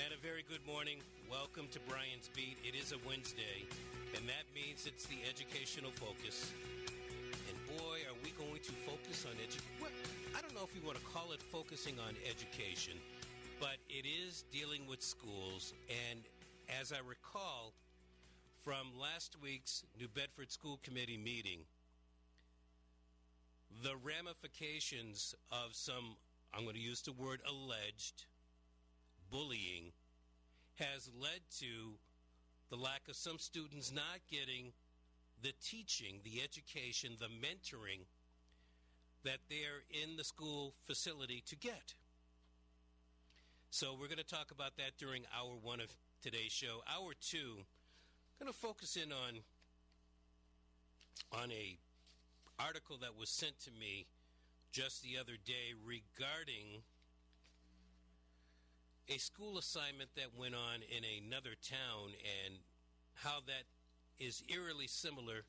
And a very good morning. Welcome to Brian's Beat. It is a Wednesday, and that means it's the educational focus. And boy, are we going to focus on education. Well, I don't know if we want to call it focusing on education, but it is dealing with schools. And as I recall from last week's New Bedford School Committee meeting, the ramifications of some, I'm going to use the word alleged, bullying has led to the lack of some students not getting the teaching, the education, the mentoring that they're in the school facility to get. So we're going to talk about that during hour one of today's show. Hour two, going to focus in on a article that was sent to me just the other day regarding a school assignment that went on in another town and how that is eerily similar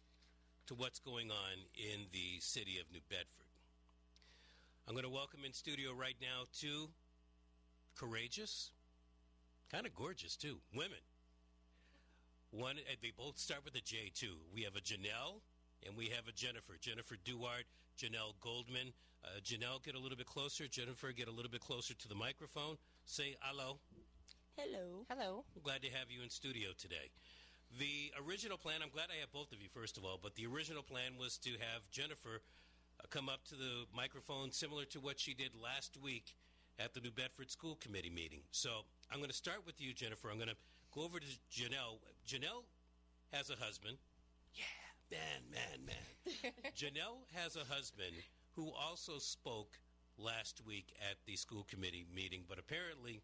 to what's going on in the city of New Bedford. I'm going to welcome in studio right now two courageous, kind of gorgeous too, women. One, they both start with a J too. We have a Janelle and we have a Jennifer. Jennifer Duard, Janelle Goldman. Janelle, get a little bit closer. Jennifer, get a little bit closer to the microphone. Say hello. Hello. Hello. I'm glad to have you in studio today. The original plan, I'm glad I have both of you, first of all, but the original plan was to have Jennifer come up to the microphone similar to what she did last week at the New Bedford School Committee meeting. So I'm going to start with you, Jennifer. I'm going to go over to Janelle. Janelle has a husband. Yeah, man. Janelle has a husband who also spoke last week at the school committee meeting, but apparently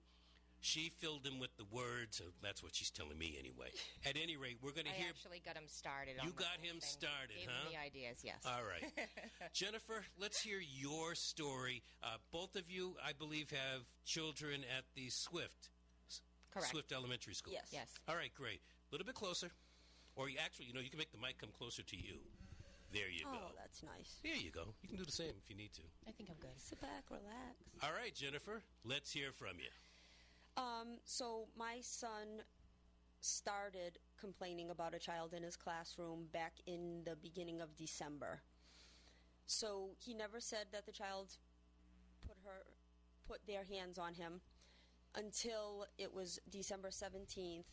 she filled him with the words. That's what she's telling me anyway. At any rate, we're going to hear... I actually got him started on You got him started, Gave huh? him the ideas, yes. All right. Jennifer, let's hear your story. Both of you, I believe, have children at the Swift. Correct. Swift Elementary School. Yes. All right, great. A little bit closer. Or you actually, you can make the mic come closer to you. There you go. Oh, that's nice. There you go. You can do the same if you need to. I think I'm good. Sit back, relax. All right, Jennifer, let's hear from you. So my son started complaining about a child in his classroom back in the beginning of December. So he never said that the child put their hands on him until it was December 17th.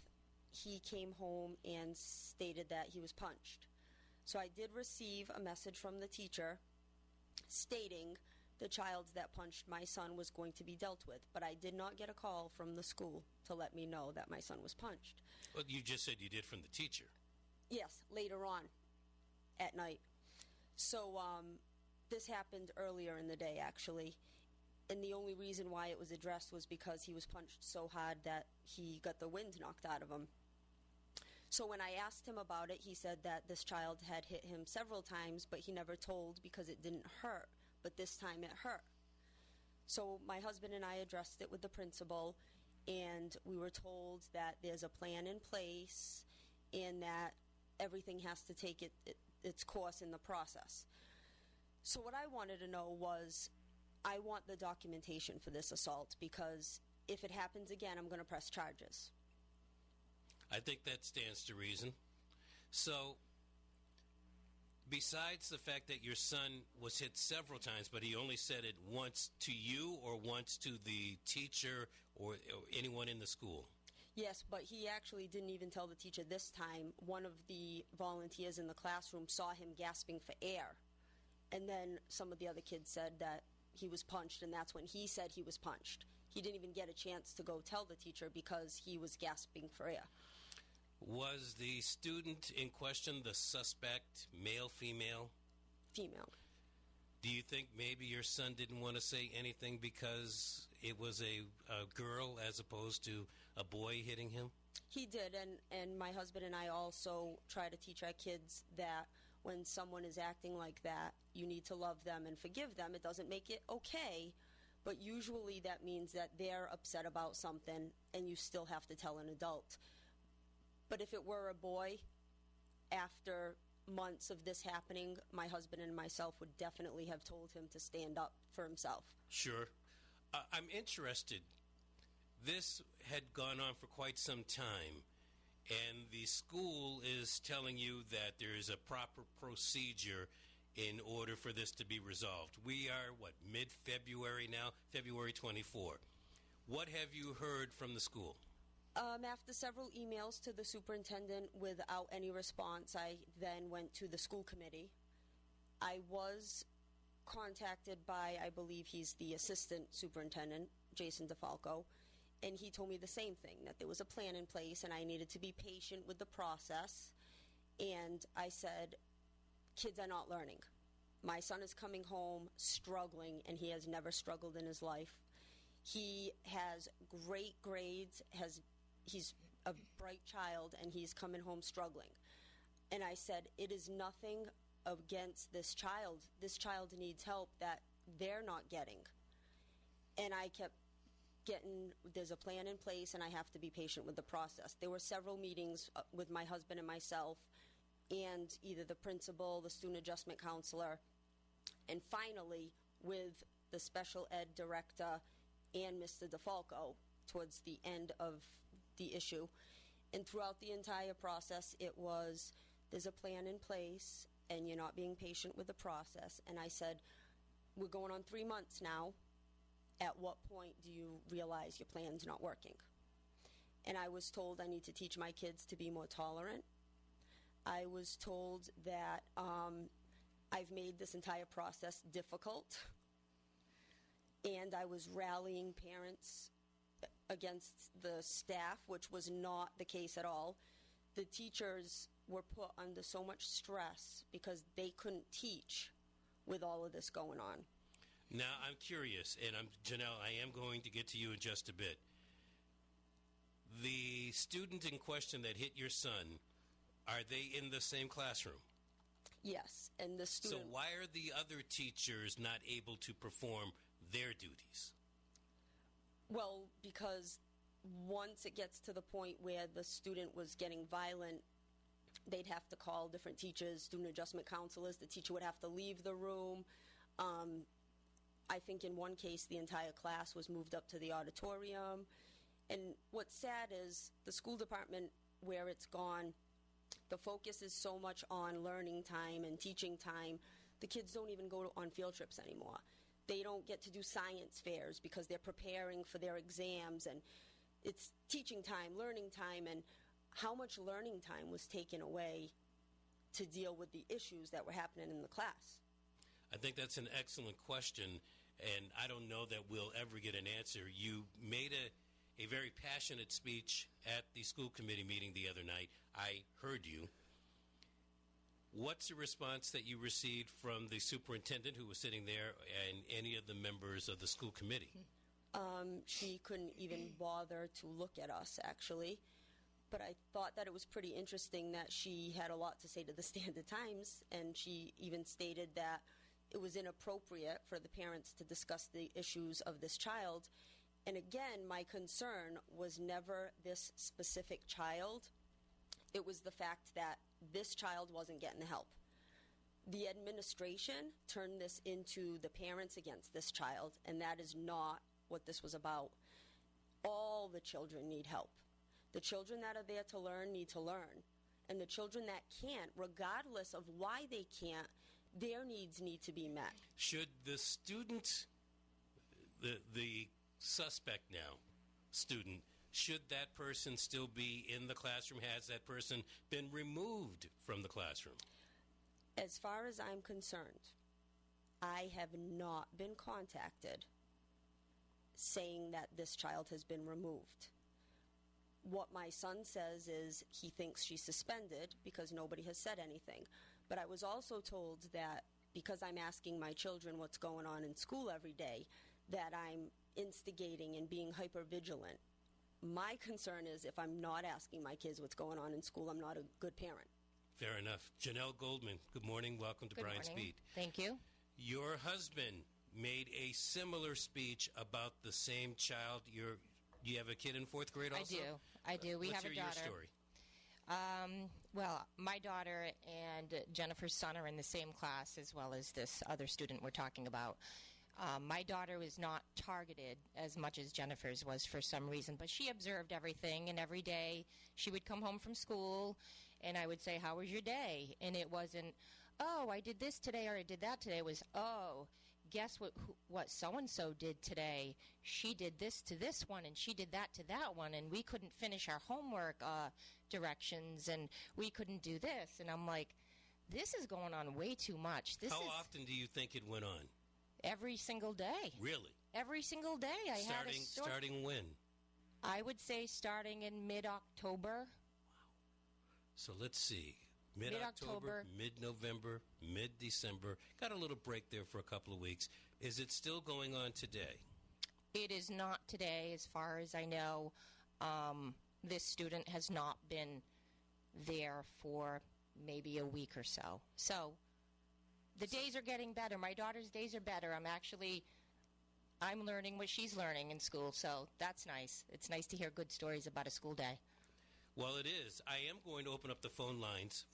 He came home and stated that he was punched. So I did receive a message from the teacher stating the child that punched my son was going to be dealt with, but I did not get a call from the school to let me know that my son was punched. Well, you just said you did from the teacher. Yes, later on at night. So this happened earlier in the day, actually, and the only reason why it was addressed was because he was punched so hard that he got the wind knocked out of him. So when I asked him about it, he said that this child had hit him several times, but he never told because it didn't hurt. But this time it hurt. So my husband and I addressed it with the principal, and we were told that there's a plan in place and that everything has to take its course in the process. So what I wanted to know was, I want the documentation for this assault, because if it happens again, I'm going to press charges. I think that stands to reason. So, besides the fact that your son was hit several times, but he only said it once to you or once to the teacher or anyone in the school? Yes, but he actually didn't even tell the teacher this time. One of the volunteers in the classroom saw him gasping for air. And then some of the other kids said that he was punched, and that's when he said he was punched. He didn't even get a chance to go tell the teacher because he was gasping for air. Was the student in question the suspect, male, female? Female. Do you think maybe your son didn't want to say anything because it was a girl as opposed to a boy hitting him? He did, and my husband and I also try to teach our kids that when someone is acting like that, you need to love them and forgive them. It doesn't make it okay, but usually that means that they're upset about something and you still have to tell an adult. But if it were a boy, after months of this happening, my husband and myself would definitely have told him to stand up for himself. Sure. I'm interested This had gone on for quite some time, and the school is telling you that there is a proper procedure in order for this to be resolved. We are, mid-February now? February 24. What have you heard from the school? After several emails to the superintendent without any response, I then went to the school committee. I was contacted by, I believe he's the assistant superintendent, Jason DeFalco, and he told me the same thing, that there was a plan in place and I needed to be patient with the process. And I said, kids are not learning. My son is coming home struggling, and he has never struggled in his life. He has great grades, he's a bright child, and he's coming home struggling. And I said, it is nothing against this child. This child needs help that they're not getting. And I kept getting, there's a plan in place, and I have to be patient with the process. There were several meetings with my husband and myself, and either the principal, the student adjustment counselor, and finally with the special ed director and Mr. DeFalco towards the end of the issue. And throughout the entire process, it was, there's a plan in place, and you're not being patient with the process. And I said, we're going on 3 months now. At what point do you realize your plan's not working? And I was told I need to teach my kids to be more tolerant. I was told that I've made this entire process difficult, and I was rallying parents against the staff, which was not the case at all. The teachers were put under so much stress because they couldn't teach with all of this going on. Now, I'm curious, and Janelle, I am going to get to you in just a bit. The student in question that hit your son, are they in the same classroom? Yes, and the student... So why are the other teachers not able to perform their duties? Well, because once it gets to the point where the student was getting violent, they'd have to call different teachers, student adjustment counselors. The teacher would have to leave the room. I think in one case, the entire class was moved up to the auditorium. And what's sad is the school department, where it's gone, the focus is so much on learning time and teaching time. The kids don't even go on field trips anymore. They don't get to do science fairs because they're preparing for their exams, and it's teaching time, learning time, and how much learning time was taken away to deal with the issues that were happening in the class. I think that's an excellent question, and I don't know that we'll ever get an answer. You made a very passionate speech at the school committee meeting the other night. I heard you. What's the response that you received from the superintendent who was sitting there and any of the members of the school committee? She couldn't even bother to look at us, actually. But I thought that it was pretty interesting that she had a lot to say to the Standard Times, and she even stated that it was inappropriate for the parents to discuss the issues of this child. And again, my concern was never this specific child. It was the fact that this child wasn't getting the help. The administration turned this into the parents against this child, and that is not what this was about. All the children need help. The children that are there to learn need to learn. And the children that can't, regardless of why they can't, their needs need to be met. Should the student, the suspect now, student, should that person still be in the classroom? Has that person been removed from the classroom? As far as I'm concerned, I have not been contacted saying that this child has been removed. What my son says is he thinks she's suspended because nobody has said anything. But I was also told that because I'm asking my children what's going on in school every day, that I'm instigating and being hypervigilant. My concern is if I'm not asking my kids what's going on in school, I'm not a good parent. Fair enough. Janelle Goldman, good morning. Welcome to Good Brian's morning. Beat. Thank you. Your husband made a similar speech about the same child. You have a kid in fourth grade also? I do. We What's have a your daughter. story? Well, my daughter and Jennifer's son are in the same class as well as this other student we're talking about. My daughter was not targeted as much as Jennifer's was for some reason, but she observed everything, and every day she would come home from school, and I would say, how was your day? And it wasn't, oh, I did this today or I did that today. It was, oh, guess what so-and-so did today? She did this to this one, and she did that to that one, and we couldn't finish our homework directions, and we couldn't do this. And I'm like, this is going on way too much. How often do you think it went on? Every single day. Really? Every single day. Starting when? I would say starting in mid-October. Wow. So let's see. Mid-October, mid-November, mid-December. Got a little break there for a couple of weeks. Is it still going on today? It is not today, as far as I know. This student has not been there for maybe a week or so. So the days are getting better. My daughter's days are better. I'm learning what she's learning in school, so that's nice. It's nice to hear good stories about a school day. Well, it is. I am going to open up the phone lines,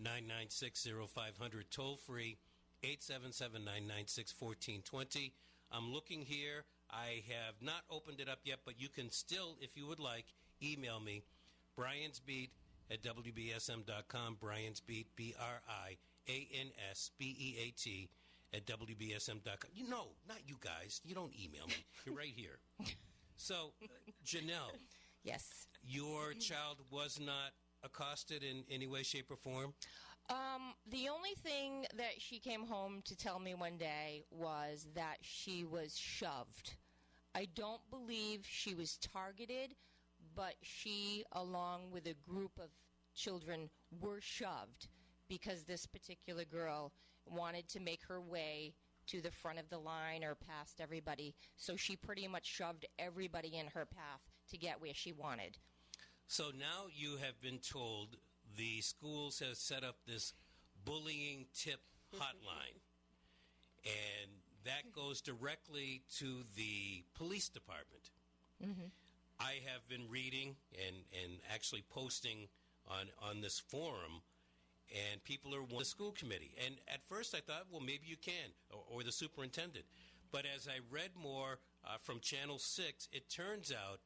508-996-0500, toll-free, 877-996-1420. I'm looking here. I have not opened it up yet, but you can still, if you would like, email me, briansbeat@wbsm.com, briansbeat, BRIANSBEAT, @wbsm.com. You know, not you guys. You don't email me. You're right here. So, Janelle. Yes. Your child was not accosted in any way, shape, or form? The only thing that she came home to tell me one day was that she was shoved. I don't believe she was targeted, but she, along with a group of children, were shoved because this particular girl wanted to make her way to the front of the line or past everybody. So she pretty much shoved everybody in her path to get where she wanted. So now you have been told the schools have set up this bullying tip hotline, and that goes directly to the police department. Mm-hmm. I have been reading and actually posting on this forum, and people are on the school committee. And at first I thought, well, maybe you can, or the superintendent. But as I read more from Channel 6, it turns out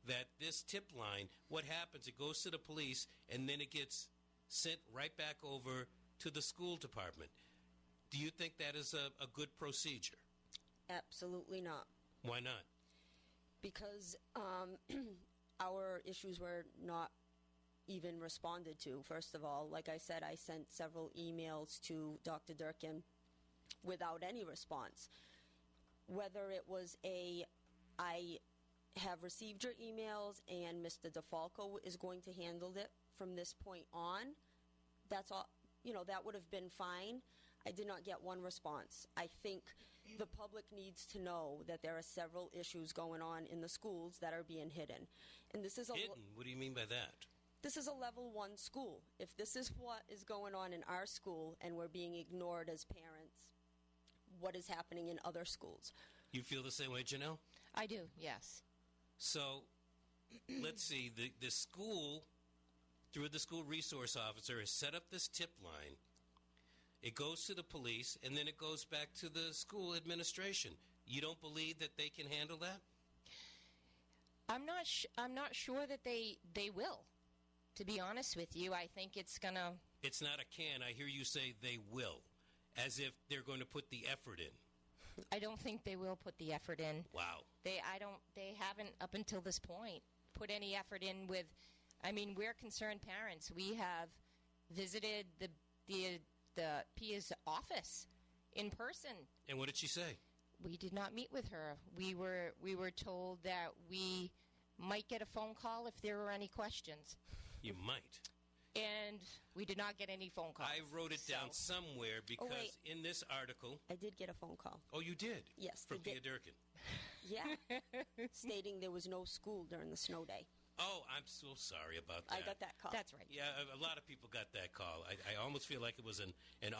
that this tip line, what happens, it goes to the police, and then it gets sent right back over to the school department. Do you think that is a good procedure? Absolutely not. Why not? Because our issues were not even responded to. First of all, like I said, I sent several emails to Dr. Durkin without any response. Whether it was I have received your emails and Mr. DeFalco is going to handle it from this point on, that's all, that would have been fine. I did not get one response. I think the public needs to know that there are several issues going on in the schools that are being hidden. And this is hidden? What do you mean by that? This is a level 1 school. If this is what is going on in our school and we're being ignored as parents, what is happening in other schools? You feel the same way, Janelle? I do, yes. So, let's see. The school, through the school resource officer, has set up this tip line. It goes to the police, and then it goes back to the school administration. You don't believe that they can handle that? I'm not sure that they will. To be honest with you, I think it's gonna. It's not a can. I hear you say they will, as if they're going to put the effort in. I don't think they will put the effort in. Wow. They haven't up until this point put any effort in with. I mean, we're concerned parents. We have visited the PIA's office in person. And what did she say? We did not meet with her. We were told that we might get a phone call if there were any questions. You might. And we did not get any phone calls. I wrote it down somewhere because in this article... I did get a phone call. Oh, you did? Yes. From Pia Durkin. Yeah. Stating there was no school during the snow day. Oh, I'm so sorry about that. I got that call. That's right. Yeah, a lot of people got that call. I almost feel like it was an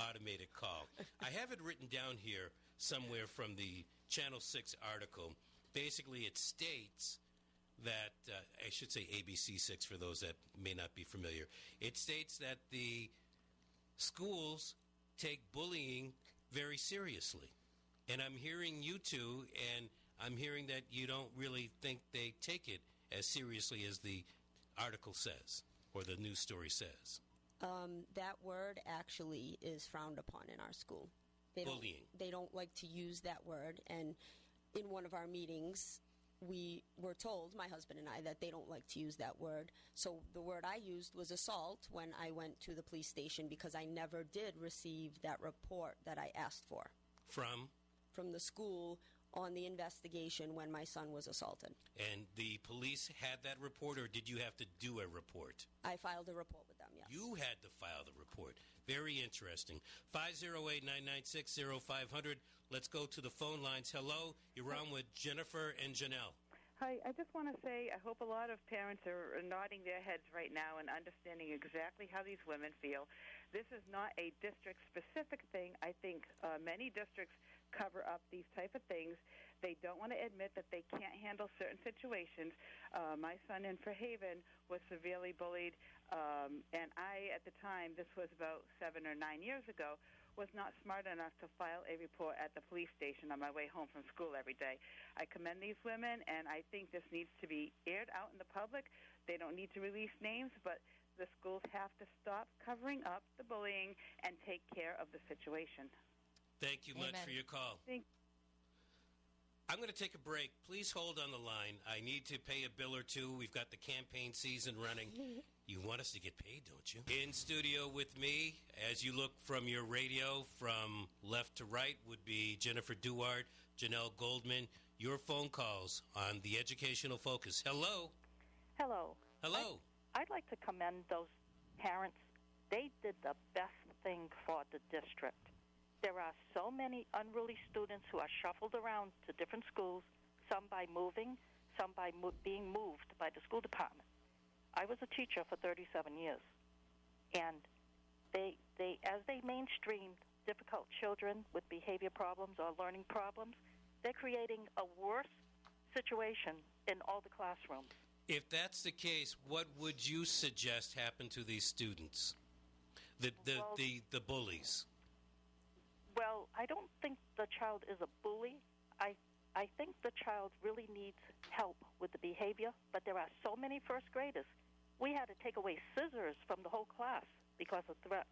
automated call. I have it written down here somewhere from the Channel 6 article. Basically, it states that, I should say ABC 6 for those that may not be familiar. It states that the schools take bullying very seriously. And I'm hearing you two, and I'm hearing that you don't really think they take it as seriously as the article says or the news story says. That word actually is frowned upon in our school. Bullying. They don't like to use that word. And in one of our meetings, we were told, my husband and I, that they don't like to use that word. So the word I used was assault when I went to the police station because I never did receive that report that I asked for. From the school on the investigation when my son was assaulted. And the police had that report, or did you have to do a report? I filed a report with them, yes. You had to file the report. Very interesting. 508-996-0500. Let's go to the phone lines. Hello, you're on with Jennifer and Janelle. Hi, I just want to say I hope a lot of parents are nodding their heads right now and understanding exactly how these women feel. This is not a district-specific thing. I think many districts cover up these type of things. They don't want to admit that they can't handle certain situations. My son in Fairhaven was severely bullied, and I, at the time, this was about 7 or 9 years ago, was not smart enough to file a report at the police station on my way home from school every day. I commend these women, and I think this needs to be aired out in the public. They don't need to release names, but the schools have to stop covering up the bullying and take care of the situation. Thank you much for your call. I'm going to take a break. Please hold on the line. I need to pay a bill or two. We've got the campaign season running. You want us to get paid, don't you? In studio with me, as you look from your radio, from left to right, would be Jennifer Duard, Janelle Goldman. Your phone calls on the Educational Focus. Hello. Hello. Hello. I'd like to commend those parents. They did the best thing for the district. There are so many unruly students who are shuffled around to different schools, some by moving, some by being moved by the school department. I was a teacher for 37 years, and they as they mainstreamed difficult children with behavior problems or learning problems, they're creating a worse situation in all the classrooms. If that's the case, what would you suggest happen to these students, the bullies? Well, I don't think the child is a bully. I think the child really needs help with the behavior, but there are so many first graders. We had to take away scissors from the whole class because of threats.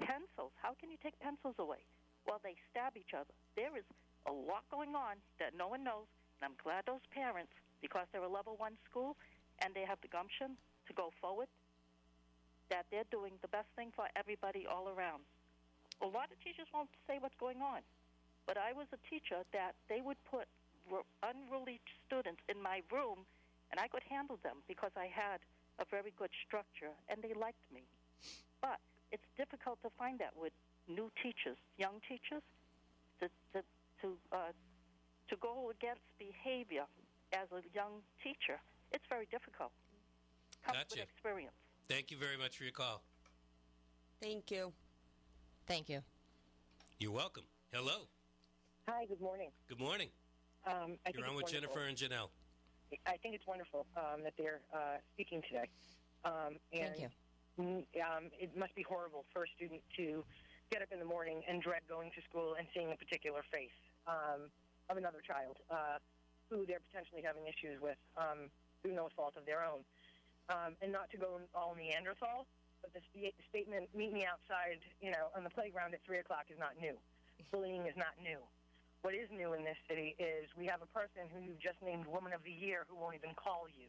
Pencils, how can you take pencils away? Well, they stab each other. There is a lot going on that no one knows, and I'm glad those parents, because they're a level 1 school and they have the gumption to go forward, that they're doing the best thing for everybody all around. A lot of teachers won't say what's going on, but I was a teacher that they would put unruly students in my room, and I could handle them because I had a very good structure, and they liked me. But it's difficult to find that with new teachers, young teachers, to go against behavior as a young teacher. It's very difficult. Comes Gotcha. with experience. Thank you very much for your call. Thank you. Thank you. You're welcome. Hello. Hi, good morning. Good morning. You're on with Jennifer and Janelle. I think it's wonderful that they're speaking today. Thank you. It must be horrible for a student to get up in the morning and dread going to school and seeing a particular face of another child who they're potentially having issues with through no fault of their own. And not to go all Neanderthal, but the statement, meet me outside, on the playground at 3 o'clock is not new. Bullying is not new. What is new in this city is we have a person who you've just named Woman of the Year who won't even call you.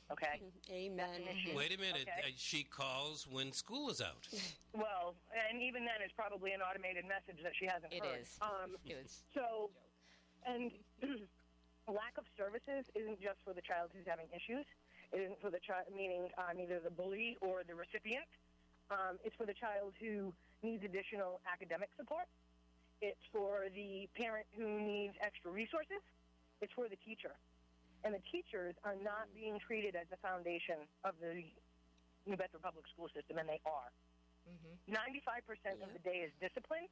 Okay? Amen. Wait a minute. Okay. She calls when school is out. Well, and even then it's probably an automated message that she hasn't It heard. is. It was. So, and lack of services isn't just for the child who's having issues. It isn't for the child, meaning either the bully or the recipient. It's for the child who needs additional academic support. It's for the parent who needs extra resources. It's for the teacher. And the teachers are not being treated as the foundation of the New Bedford public school system, and they are. 95% of the day is discipline,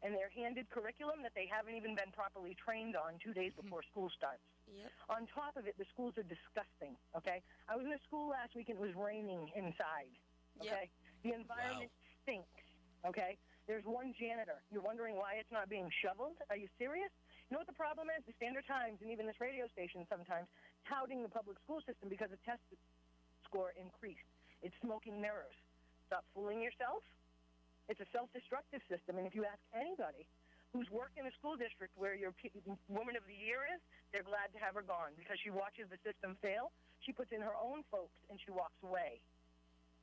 and they're handed curriculum that they haven't even been properly trained on 2 days before school starts. Yep. On top of it, the schools are disgusting, okay? I was in a school last week and it was raining inside, okay? The environment stinks, okay? There's one janitor. You're wondering why it's not being shoveled? Are you serious? You know what the problem is? The Standard Times and even this radio station sometimes touting the public school system because the test score increased. It's smoking mirrors. Stop fooling yourself. It's a self-destructive system, and if you ask anybody who's worked in a school district where your Woman of the Year is, they're glad to have her gone because she watches the system fail. She puts in her own folks, and she walks away.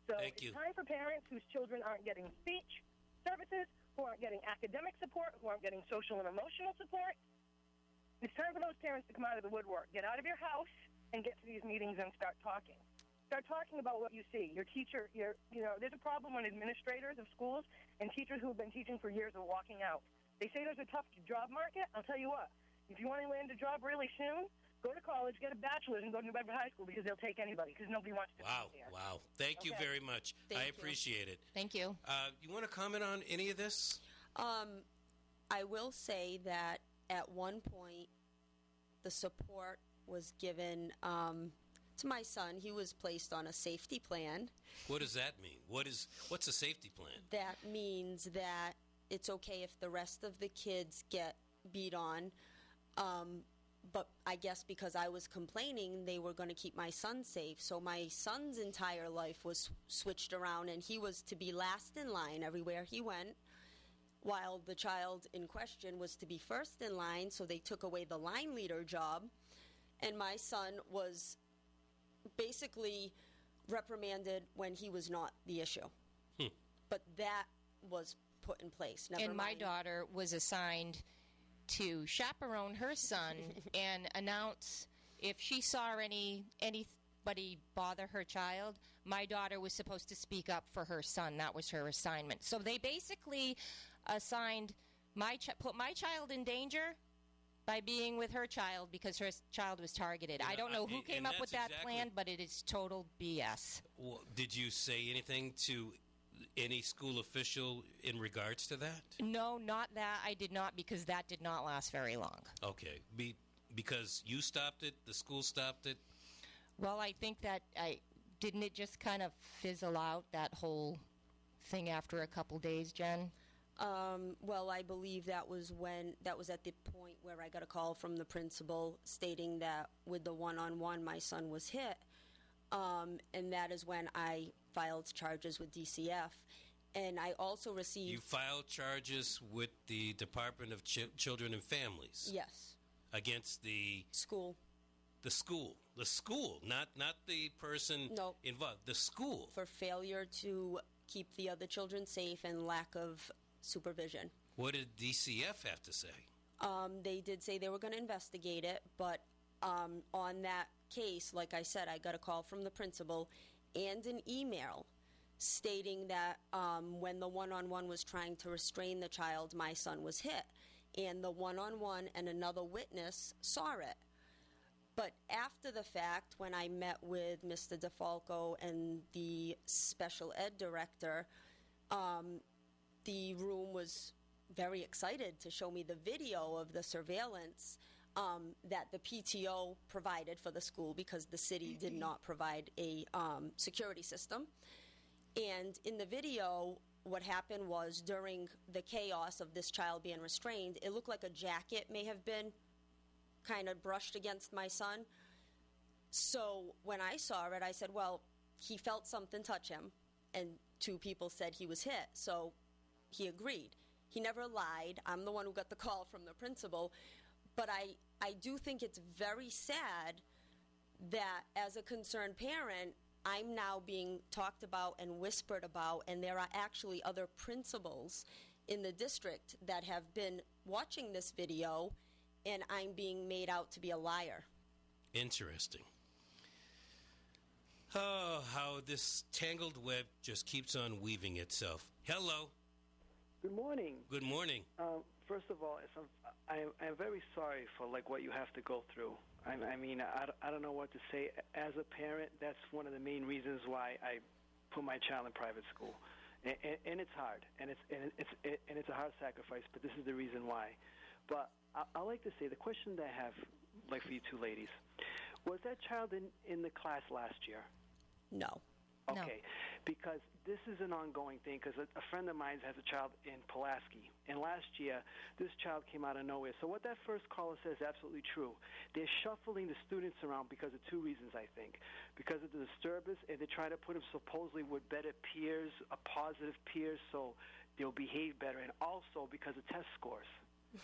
So it's time for parents whose children aren't getting speech services, who aren't getting academic support, who aren't getting social and emotional support. It's time for those parents to come out of the woodwork. Get out of your house and get to these meetings and start talking. Start talking about what you see. Your teacher, there's a problem when administrators of schools and teachers who have been teaching for years are walking out. They say there's a tough job market. I'll tell you what. If you want to land a job really soon, go to college, get a bachelor's, and go to New Bedford High School because they'll take anybody because nobody wants to be there. Wow. Thank you very much. I appreciate it. Thank you. You want to comment on any of this? I will say that at one point the support was given to my son. He was placed on a safety plan. What does that mean? What's a safety plan? That means that it's okay if the rest of the kids get beat on, but I guess because I was complaining, they were going to keep my son safe. So my son's entire life was switched around, and he was to be last in line everywhere he went, while the child in question was to be first in line, so they took away the line leader job, and my son was basically reprimanded when he was not the issue. But that was put in place. Never my mind. daughter was assigned to chaperone her son and announce if she saw anybody bother her child. My daughter was supposed to speak up for her son. That was her assignment. So they basically assigned put my child in danger by being with her child because her child was targeted. I don't know who came up with that plan, but it is total BS. Well, did you say anything to any school official in regards to that? No, not that. I did not, because that did not last very long. Okay. Because you stopped it, the school stopped it? Well, I think that didn't it just kind of fizzle out, that whole thing, after a couple days, Jen? Well, I believe that was at the point where I got a call from the principal stating that with the one-on-one my son was hit, and that is when I filed charges with DCF. And I also received... You filed charges with the Department of Children and Families? Yes. Against the... School. The school. The school, not the person involved. The school. For failure to keep the other children safe and lack of supervision. What did DCF have to say? They did say they were going to investigate it, but on that case, like I said, I got a call from the principal and an email stating that when the one-on-one was trying to restrain the child, my son was hit. And the one-on-one and another witness saw it. But after the fact, when I met with Mr. DeFalco and the special ed director, the room was very excited to show me the video of the surveillance that the PTO provided for the school because the city did not provide a security system. And in the video, what happened was during the chaos of this child being restrained, it looked like a jacket may have been kind of brushed against my son. So when I saw it, I said, well, he felt something touch him, and 2 people said he was hit. So he agreed. He never lied. I'm the one who got the call from the principal. But I do think it's very sad that as a concerned parent, I'm now being talked about and whispered about, and there are actually other principals in the district that have been watching this video, and I'm being made out to be a liar. Interesting. Oh, how this tangled web just keeps on weaving itself. Hello. Good morning. Good morning. First of all, I'm very sorry for what you have to go through. I mean, I don't know what to say. As a parent, that's one of the main reasons why I put my child in private school, and it's hard, and it's a hard sacrifice. But this is the reason why. But I like to say the question that I have, for you 2 ladies, was that child in the class last year? No. Okay, because this is an ongoing thing, because a friend of mine has a child in Pulaski, and last year this child came out of nowhere. So what that first caller says is absolutely true. They're shuffling the students around because of two reasons, I think. Because of the disturbance, and they're trying to put them supposedly with better peers, positive peers, so they'll behave better, and also because of test scores.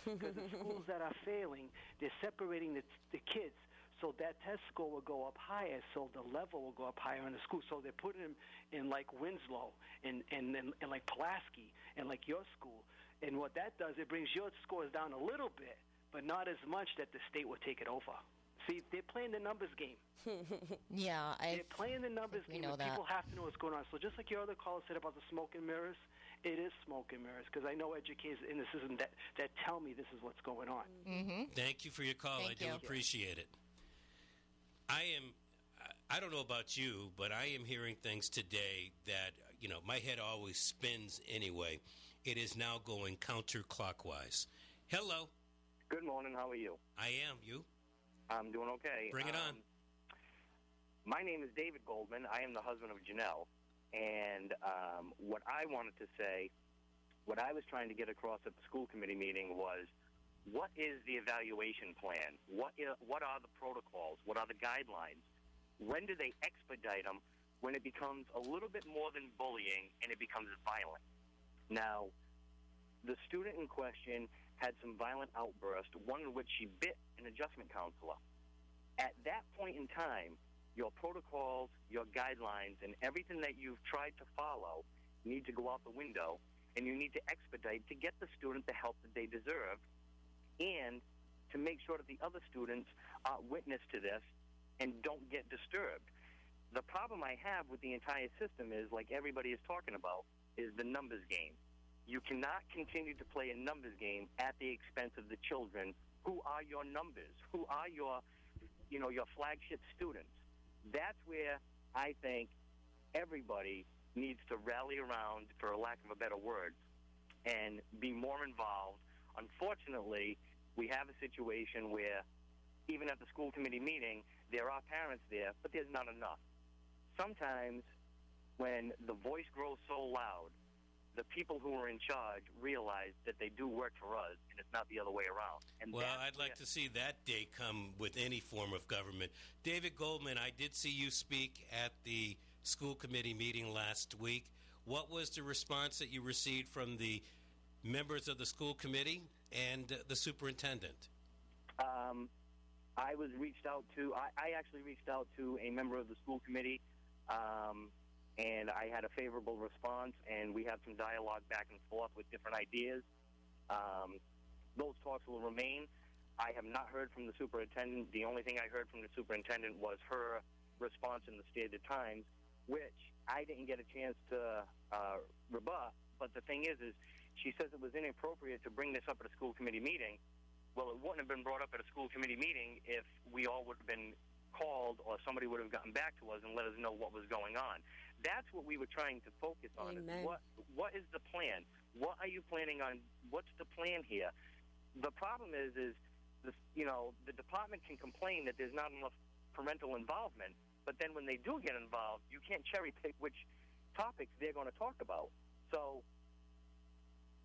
Because the schools that are failing, they're separating the kids. So that test score will go up higher, so the level will go up higher in the school. So they're putting them in like Winslow and like Pulaski and like your school. And what that does, it brings your scores down a little bit, but not as much that the state will take it over. See, they're playing the numbers game. They're playing the numbers game, and people have to know what's going on. So just like your other caller said about the smoke and mirrors, it is smoke and mirrors, because I know educators in the system that tell me this is what's going on. Mm-hmm. Thank you for your call. I do appreciate it. I don't know about you, but I am hearing things today that, my head always spins anyway. It is now going counterclockwise. Hello. Good morning. How are you? I am. You? I'm doing okay. Bring it on. My name is David Goldman. I am the husband of Janelle. And what I wanted to say, what I was trying to get across at the school committee meeting was, what is the evaluation plan? What are the protocols? What are the guidelines? When do they expedite them? When it becomes a little bit more than bullying and it becomes violent. Now, the student in question had some violent outbursts, one in which she bit an adjustment counselor. At that point in time, your protocols, your guidelines, and everything that you've tried to follow need to go out the window, and you need to expedite to get the student the help that they deserve, and to make sure that the other students are witness to this and don't get disturbed. The problem I have with the entire system is, like everybody is talking about, is the numbers game. You cannot continue to play a numbers game at the expense of the children who are your numbers, who are your flagship students. That's where I think everybody needs to rally around, for a lack of a better word, and be more involved. Unfortunately, we have a situation where even at the school committee meeting, there are parents there, but there's not enough. Sometimes when the voice grows so loud, the people who are in charge realize that they do work for us, and it's not the other way around. And well, I'd like to see that day come with any form of government. David Goldman, I did see you speak at the school committee meeting last week. What was the response that you received from the members of the school committee and the superintendent? I was reached out to. I actually reached out to a member of the school committee, and I had a favorable response, and we had some dialogue back and forth with different ideas. Those talks will remain. I have not heard from the superintendent. The only thing I heard from the superintendent was her response in the State of the Times, which I didn't get a chance to rebut. But the thing is she says it was inappropriate to bring this up at a school committee meeting. Well, it wouldn't have been brought up at a school committee meeting if we all would have been called or somebody would have gotten back to us and let us know what was going on. That's what we were trying to focus on. Amen. What is the plan? What are you planning on? What's the plan here? The problem is this, the department can complain that there's not enough parental involvement, but then when they do get involved, you can't cherry pick which topics they're going to talk about. So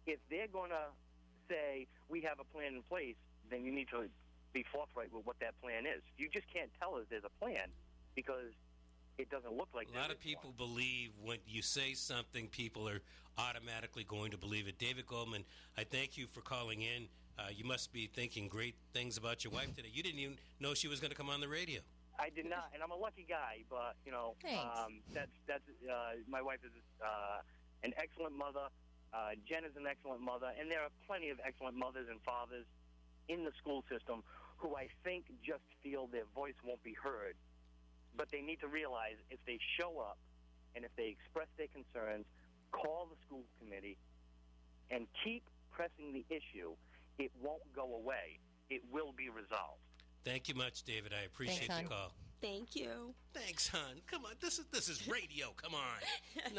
if they're going to say we have a plan in place, then you need to be forthright with what that plan is. You just can't tell us there's a plan because it doesn't look like a lot of people believe when you say something, people are automatically going to believe it. David Goldman, I thank you for calling in. You must be thinking great things about your wife today. You didn't even know she was going to come on the radio. I did not, and I'm a lucky guy, but that's my wife is an excellent mother. Jen is an excellent mother, and there are plenty of excellent mothers and fathers in the school system who I think just feel their voice won't be heard. But they need to realize if they show up and if they express their concerns, call the school committee, and keep pressing the issue, it won't go away. It will be resolved. Thank you much, David. I appreciate the call. Thank you. Thanks, hon. Come on. This is radio. Come on.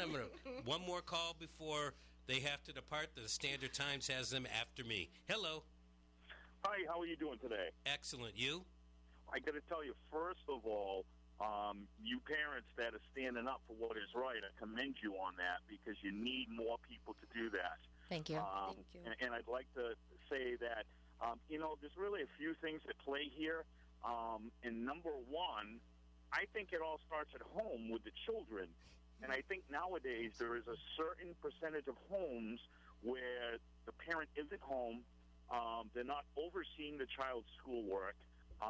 One more call before they have to depart. The Standard Times has them after me. Hello. Hi, how are you doing today? Excellent. You? I got to tell you, first of all, You parents that are standing up for what is right, I commend you on that, because you need more people to do that. Thank you. Thank you. And I'd like to say that, there's really a few things at play here. And number one, I think it all starts at home with the children. And I think nowadays there is a certain percentage of homes where the parent isn't home, they're not overseeing the child's schoolwork,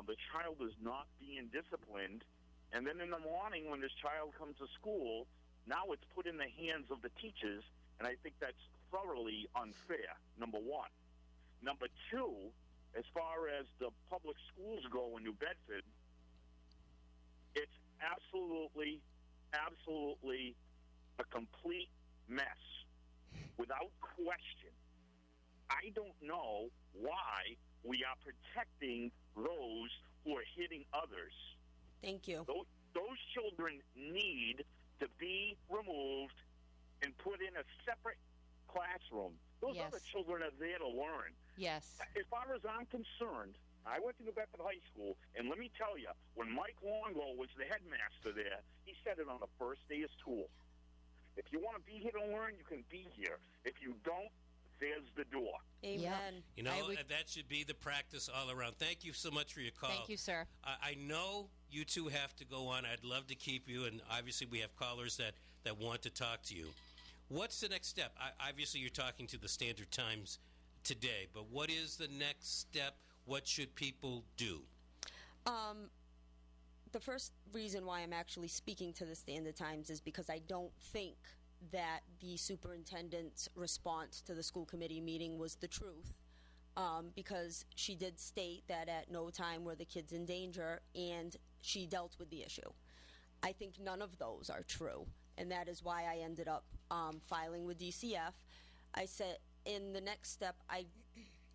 the child is not being disciplined, and then in the morning when this child comes to school, now it's put in the hands of the teachers, and I think that's thoroughly unfair, number one. Number two, as far as the public schools go in New Bedford, it's absolutely a complete mess, without question. I don't know why we are protecting those who are hitting others. Thank you. Those children need to be removed and put in a separate classroom. Those Yes. other children are there to learn. Yes. As far as I'm concerned, I went to New Bedford High School, and let me tell you, when Mike Longo was the headmaster there, he said it on the first day of school. If you want to be here to learn, you can be here. If you don't, there's the door. Amen. You know, that should be the practice all around. Thank you so much for your call. Thank you, sir. I know you two have to go on. I'd love to keep you, and obviously we have callers that want to talk to you. What's the next step? Obviously, you're talking to the Standard Times today, but what is the next step? What should people do? The first reason why I'm actually speaking to the Standard Times is because I don't think that the superintendent's response to the school committee meeting was the truth, because she did state that at no time were the kids in danger, and she dealt with the issue. I think none of those are true, and that is why I ended up filing with DCF. I said in the next step,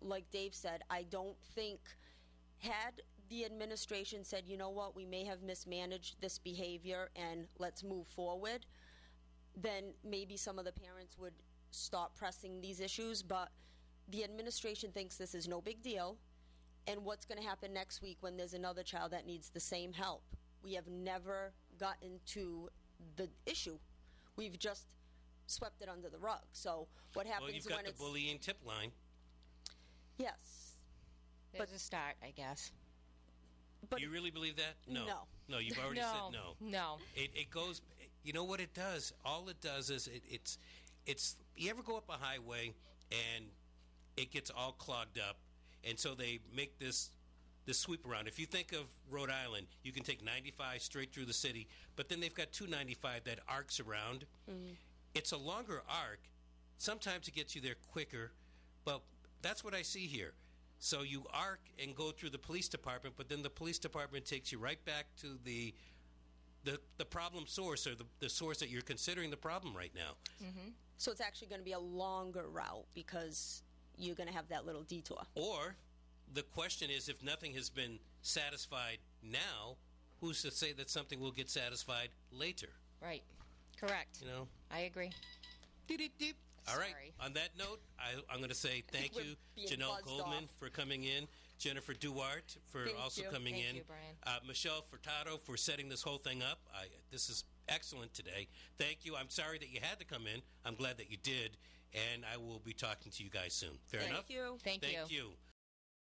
like Dave said, I don't think, had the administration said, you know what, we may have mismanaged this behavior and let's move forward, then maybe some of the parents would stop pressing these issues. But the administration thinks this is no big deal, and what's going to happen next week when there's another child that needs the same help? We have never gotten to the issue. We've just swept it under the rug. So what happens Well, you've got when the it's... bullying tip line. Yes. There's a start, I guess. But Do you really believe that? No. No, you've already said no. No. It goes. You know what it does? All it does is it's. You ever go up a highway and it gets all clogged up, and so they make this sweep around. If you think of Rhode Island, you can take 95 straight through the city, but then they've got 295 that arcs around. Mm-hmm. It's a longer arc. Sometimes it gets you there quicker, but that's what I see here. So you arc and go through the police department, but then the police department takes you right back to the problem source, or the source that you're considering the problem right now. Mm-hmm. So it's actually going to be a longer route because you're going to have that little detour. Or the question is, if nothing has been satisfied now, who's to say that something will get satisfied later? Right. Correct. You know? I agree. Deep. All right. Sorry. On that note, I'm going to say thank you, Janelle Goldman, for coming in, Jennifer Duarte for also coming in, Thank you, Brian. Michelle Furtado for setting this whole thing up. This is excellent today. Thank you. I'm sorry that you had to come in. I'm glad that you did, and I will be talking to you guys soon. Fair enough? Thank you. Thank you. you.